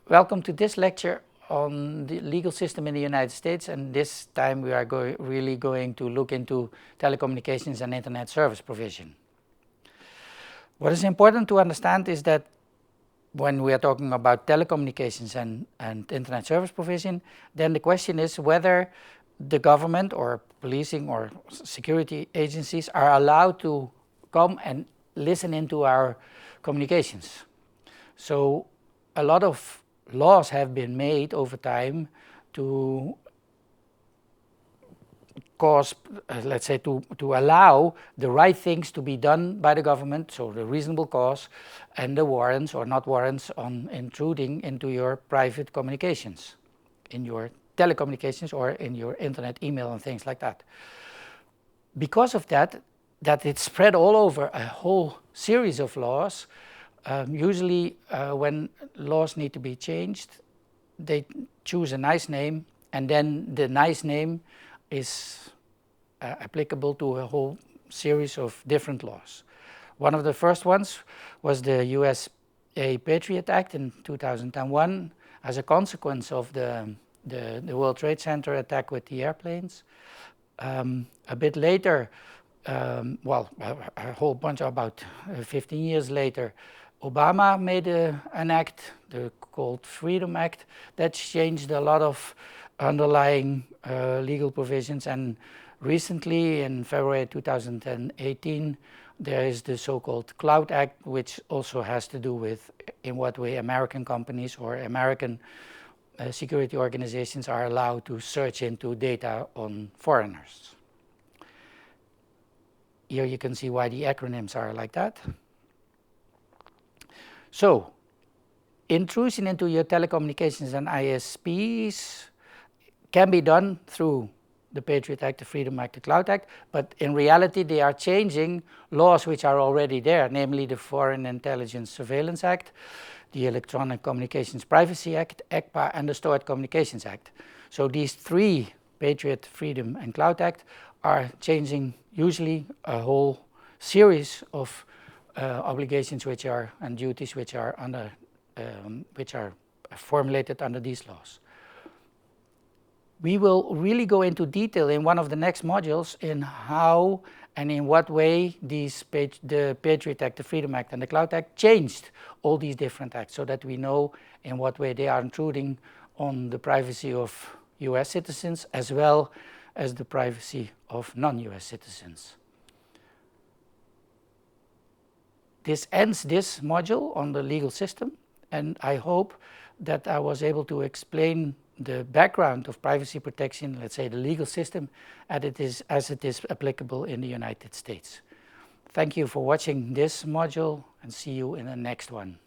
Welcome to this lecture on the legal system in the United States, and this time we are really going to look into telecommunications and internet service provision. What is important to understand is that when we are talking about telecommunications and internet service provision, then the question is whether the government or policing or security agencies are allowed to come and listen into our communications. So a lot of laws have been made over time to cause, let's say, to allow the right things to be done by the government, so the reasonable cause, and the warrants or not warrants on intruding into your private communications, in your telecommunications or in your internet, email, and things like that. Because of that it's spread all over a whole series of laws. Usually when laws need to be changed, they choose a nice name, and then the nice name is applicable to a whole series of different laws. One of the first ones was the USA Patriot Act in 2001 as a consequence of the World Trade Center attack with the airplanes. A bit later, well, a whole bunch, about 15 years later, Obama made an act, the called Freedom Act, that changed a lot of underlying legal provisions. And recently, in February 2018, there is the so-called Cloud Act, which also has to do with in what way American companies or American security organizations are allowed to search into data on foreigners. Here you can see why the acronyms are like that. So, intrusion into your telecommunications and ISPs can be done through the Patriot Act, the Freedom Act, the Cloud Act, but in reality they are changing laws which are already there, namely the Foreign Intelligence Surveillance Act, the Electronic Communications Privacy Act, ECPA, and the Stored Communications Act. So these three, Patriot, Freedom, and Cloud Act, are changing usually a whole series of obligations which are and duties which are under which are formulated under these laws. We will really go into detail in one of the next modules in how and in what way the Patriot Act, the Freedom Act, and the Cloud Act changed all these different acts, so that we know in what way they are intruding on the privacy of US citizens as well as the privacy of non-US citizens. This ends this module on the legal system, and I hope that I was able to explain the background of privacy protection, let's say the legal system, as it is applicable in the United States. Thank you for watching this module, and see you in the next one.